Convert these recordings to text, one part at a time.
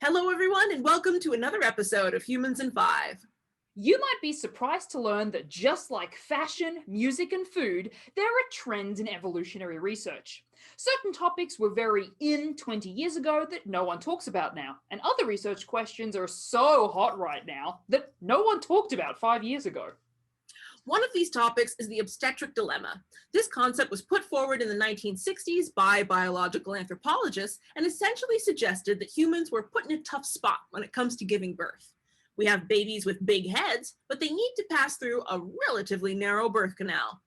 Hello, everyone, and welcome to another episode of Humans in 5. You might be surprised to learn that just like fashion, music, and food, there are trends in evolutionary research. Certain topics were very in 20 years ago that no one talks about now, and other research questions are so hot right now that no one talked about 5 years ago. One of these topics is the obstetric dilemma. This concept was put forward in the 1960s by biological anthropologists and essentially suggested that humans were put in a tough spot when it comes to giving birth. We have babies with big heads, but they need to pass through a relatively narrow birth canal.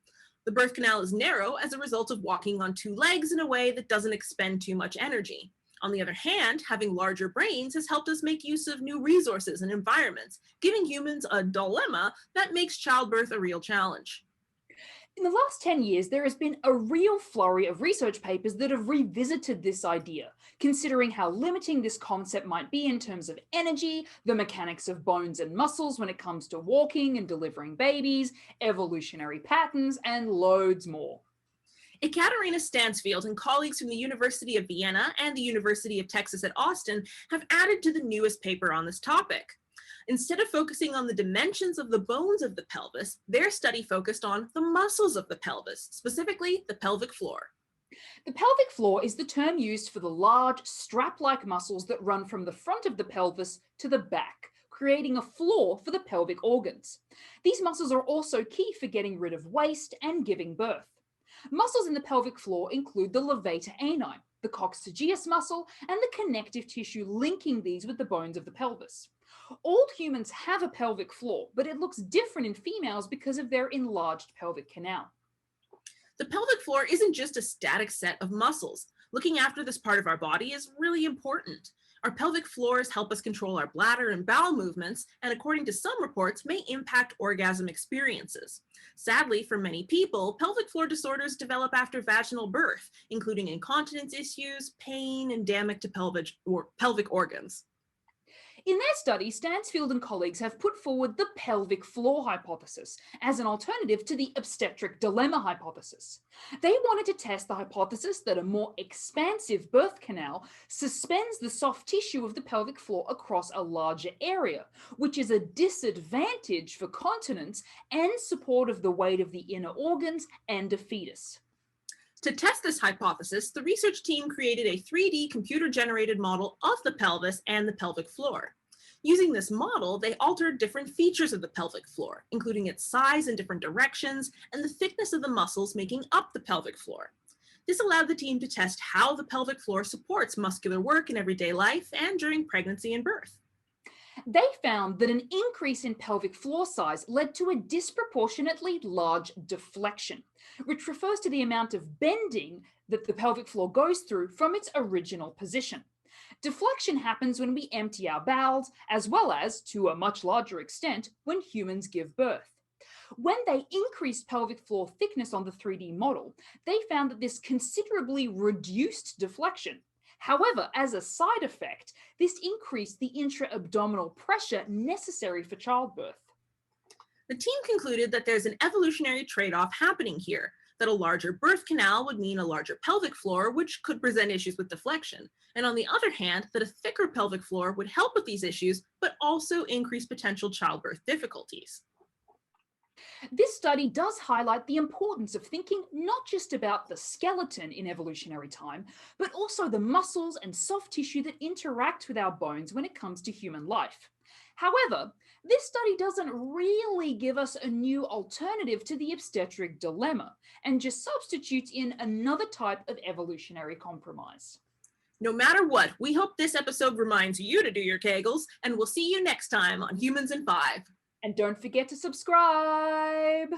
The birth canal is narrow as a result of walking on two legs in a way that doesn't expend too much energy. On the other hand, having larger brains has helped us make use of new resources and environments, giving humans a dilemma that makes childbirth a real challenge. In the last 10 years, there has been a real flurry of research papers that have revisited this idea, considering how limiting this concept might be in terms of energy, the mechanics of bones and muscles when it comes to walking and delivering babies, evolutionary patterns, and loads more. Ekaterina Stansfield and colleagues from the University of Vienna and the University of Texas at Austin have added to the newest paper on this topic. Instead of focusing on the dimensions of the bones of the pelvis, their study focused on the muscles of the pelvis, specifically the pelvic floor. The pelvic floor is the term used for the large, strap-like muscles that run from the front of the pelvis to the back, creating a floor for the pelvic organs. These muscles are also key for getting rid of waste and giving birth. Muscles in the pelvic floor include the levator ani, the coccygeus muscle, and the connective tissue linking these with the bones of the pelvis. All humans have a pelvic floor, but it looks different in females because of their enlarged pelvic canal. The pelvic floor isn't just a static set of muscles. Looking after this part of our body is really important. Our pelvic floors help us control our bladder and bowel movements, and according to some reports, may impact orgasm experiences. Sadly, for many people, pelvic floor disorders develop after vaginal birth, including incontinence issues, pain, and damage to pelvic organs. In their study, Stansfield and colleagues have put forward the pelvic floor hypothesis as an alternative to the obstetric dilemma hypothesis. They wanted to test the hypothesis that a more expansive birth canal suspends the soft tissue of the pelvic floor across a larger area, which is a disadvantage for continence and support of the weight of the inner organs and a fetus. To test this hypothesis, the research team created a 3D computer-generated model of the pelvis and the pelvic floor. Using this model, they altered different features of the pelvic floor, including its size in different directions and the thickness of the muscles making up the pelvic floor. This allowed the team to test how the pelvic floor supports muscular work in everyday life and during pregnancy and birth. They found that an increase in pelvic floor size led to a disproportionately large deflection, which refers to the amount of bending that the pelvic floor goes through from its original position. Deflection happens when we empty our bowels, as well as, to a much larger extent, when humans give birth. When they increased pelvic floor thickness on the 3D model, they found that this considerably reduced deflection. However, as a side effect, this increased the intra-abdominal pressure necessary for childbirth. The team concluded that there's an evolutionary trade-off happening here, that a larger birth canal would mean a larger pelvic floor, which could present issues with deflection. And on the other hand, that a thicker pelvic floor would help with these issues, but also increase potential childbirth difficulties. This study does highlight the importance of thinking not just about the skeleton in evolutionary time, but also the muscles and soft tissue that interact with our bones when it comes to human life. However, this study doesn't really give us a new alternative to the obstetric dilemma and just substitutes in another type of evolutionary compromise. No matter what, we hope this episode reminds you to do your Kegels, and we'll see you next time on Humans in 5. And don't forget to subscribe.